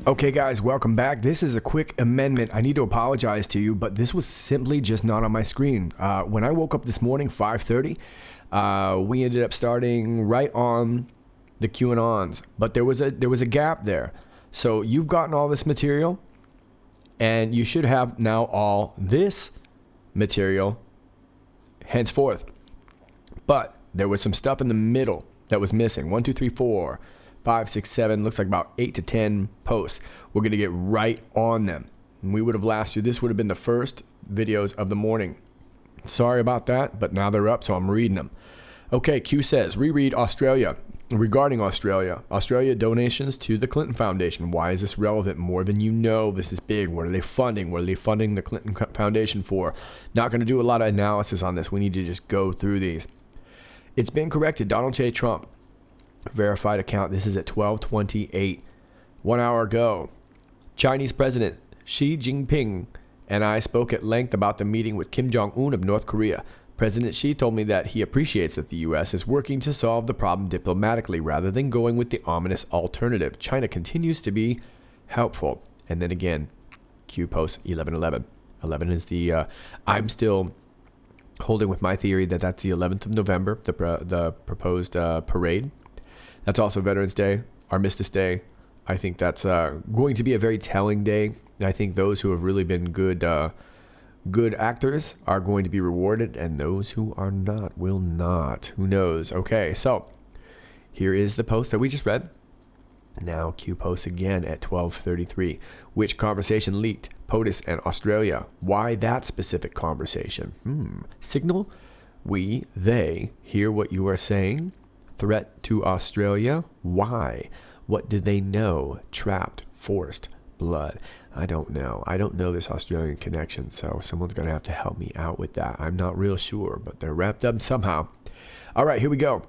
Okay, guys, welcome back. This is a quick amendment. I need to apologize to you, but this was simply just not on my screen. When I woke up this morning, 5:30, we ended up starting right on the QAnons, but there was a gap there. So you've gotten all this material, and you should have now all this material henceforth. But there was some stuff in the middle that was missing. 1, 2, 3, 4. 5, 6, 7, looks like about 8 to 10 posts. We're going to get right on them. We would have last year. This would have been the first videos of the morning. Sorry about that, but now they're up, so I'm reading them. Okay, Q says, reread Australia. Regarding Australia donations to the Clinton Foundation. Why is this relevant? More than you know. This is big. What are they funding? What are they funding the Clinton Foundation for? Not going to do a lot of analysis on this. We need to just go through these. It's been corrected. Donald J. Trump. Verified account. This is at 12:28. 1 hour ago. Chinese President Xi Jinping and I spoke at length about the meeting with Kim Jong-un of North Korea. President Xi told me that he appreciates that the U.S. is working to solve the problem diplomatically rather than going with the ominous alternative. China continues to be helpful. And then again, Q post 11/11. 11 is the, I'm still holding with my theory that that's the 11th of November, the proposed parade. That's also Veterans Day, Armistice Day. I think that's going to be a very telling day. I think those who have really been good actors are going to be rewarded, and those who are not will not. Who knows? Okay, so here is the post that we just read. Now Q posts again at 12:33. Which conversation leaked? POTUS and Australia. Why that specific conversation? Signal? They hear what you are saying. Threat to Australia? Why? What do they know? Trapped, forced, blood. I don't know. I don't know this Australian connection, so someone's going to have to help me out with that. I'm not real sure, but they're wrapped up somehow. All right, here we go.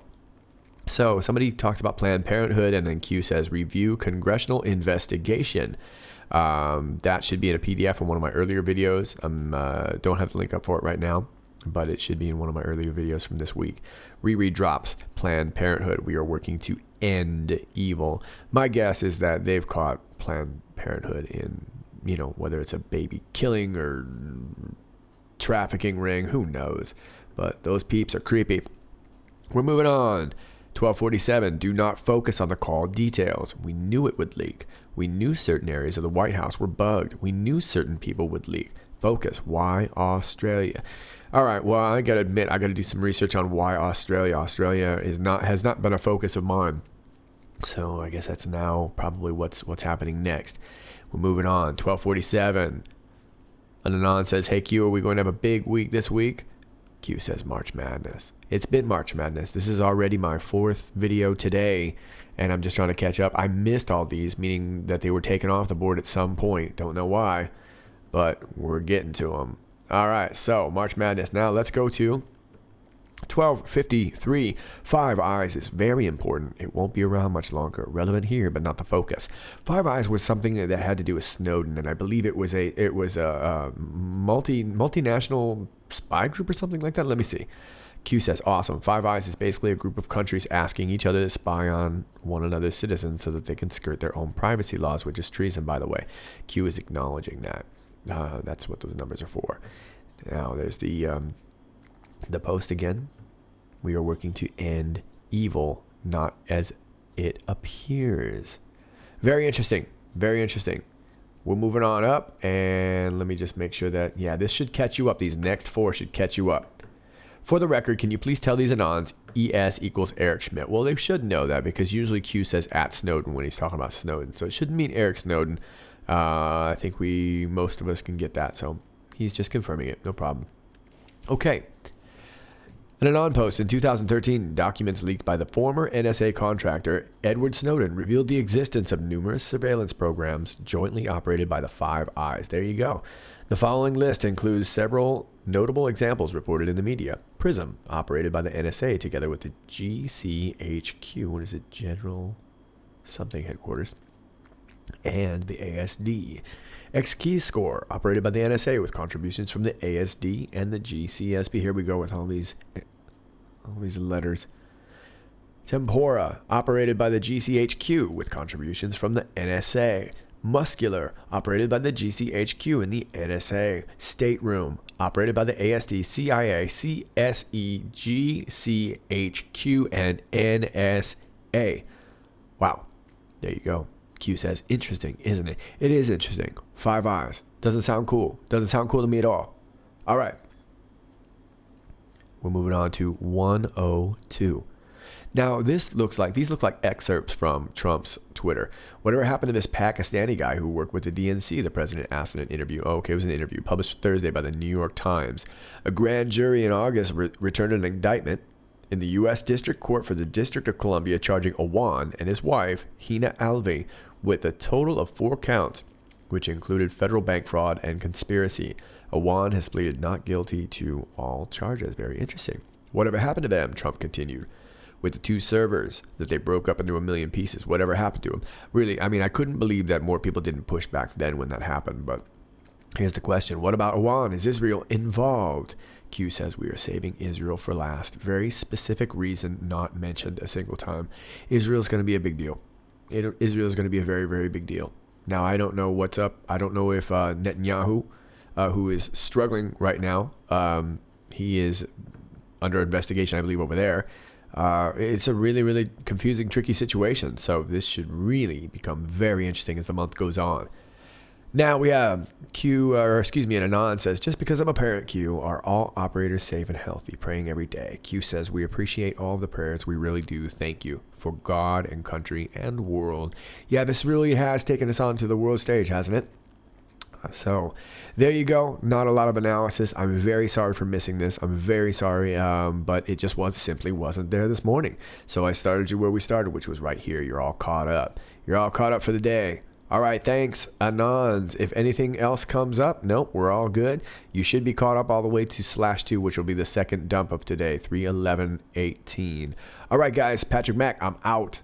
So somebody talks about Planned Parenthood, and then Q says, review congressional investigation. That should be in a PDF in one of my earlier videos. Don't have the link up for it right now, but it should be in one of my earlier videos from this week. Reread drops. Planned Parenthood. We are working to end evil. My guess is that they've caught Planned Parenthood in, whether it's a baby killing or trafficking ring, who knows? But those peeps are creepy. We're moving on. 12:47. Do not focus on the call details. We knew it would leak. We knew certain areas of the White House were bugged. We knew certain people would leak. Focus. Why Australia? All right. Well, I got to admit, I got to do some research on why Australia. Australia has not been a focus of mine. So I guess that's now probably what's happening next. We're moving on. 12:47. Anon says, hey, Q, are we going to have a big week this week? Q says March Madness. It's been March Madness. This is already my 4th video today, and I'm just trying to catch up. I missed all these, meaning that they were taken off the board at some point. Don't know why, but we're getting to them. All right, so March Madness. Now let's go to 12:53. Five Eyes is very important. It won't be around much longer. Relevant here, but not the focus. Five Eyes was something that had to do with Snowden, and I believe it was a multinational spy group or something like that. Let me see. Q says, awesome. Five Eyes is basically a group of countries asking each other to spy on one another's citizens so that they can skirt their own privacy laws, which is treason, by the way. Q is acknowledging that. That's what those numbers are for. Now, there's the post again. We are working to end evil, not as it appears. Very interesting. Very interesting. We're moving on up, and let me just make sure that, this should catch you up. These next 4 should catch you up. For the record, can you please tell these Anons ES equals Eric Schmidt? Well, they should know that because usually Q says at Snowden when he's talking about Snowden. So it shouldn't mean Eric Snowden. I think most of us can get that. So he's just confirming it. No problem. Okay. An Anon post in 2013, documents leaked by the former NSA contractor Edward Snowden revealed the existence of numerous surveillance programs jointly operated by the Five Eyes. There you go. The following list includes several notable examples reported in the media. PRISM, operated by the NSA together with the GCHQ, what is it, General something headquarters, and the ASD. X-Keyscore, operated by the NSA with contributions from the ASD and the GCSP. Here we go with all these letters. Tempora, operated by the GCHQ with contributions from the NSA. Muscular, operated by the GCHQ and the NSA. Stateroom, operated by the ASD, CIA, CSE, GCHQ, and NSA. Wow. There you go. Q says, interesting, isn't it? It is interesting. 5 eyes. Doesn't sound cool. Doesn't sound cool to me at all. All right. We're moving on to 102. Now, these look like excerpts from Trump's Twitter. Whatever happened to this Pakistani guy who worked with the DNC, the president asked in an interview. Oh, okay, it was an interview published Thursday by the New York Times. A grand jury in August returned an indictment in the U.S. District Court for the District of Columbia charging Awan and his wife, Hina Alvi, with a total of 4 counts, which included federal bank fraud and conspiracy. Awan has pleaded not guilty to all charges. Very interesting. Whatever happened to them, Trump continued, with the 2 servers that they broke up into a million pieces? Whatever happened to them? Really, I mean, I couldn't believe that more people didn't push back then when that happened. But here's the question. What about Awan? Is Israel involved? Q says we are saving Israel for last. Very specific reason, not mentioned a single time. Israel's going to be a big deal. Israel is going to be a very, very big deal. Now, I don't know what's up. I don't know if Netanyahu, who is struggling right now, he is under investigation, I believe, over there. It's a really, really confusing, tricky situation. So this should really become very interesting as the month goes on. Now we have Anon says, just because I'm a parent, Q, are all operators safe and healthy, praying every day. Q says, we appreciate all the prayers. We really do. Thank you for God and country and world. Yeah, this really has taken us onto the world stage, hasn't it? So there you go. Not a lot of analysis. I'm very sorry for missing this. I'm very sorry, but it just simply wasn't there this morning. So I started you where we started, which was right here. You're all caught up. You're all caught up for the day. All right, thanks, Anons. If anything else comes up, nope, we're all good. You should be caught up all the way to /2, which will be the second dump of today, 3/11/18. All right, guys, Patrick Mack, I'm out.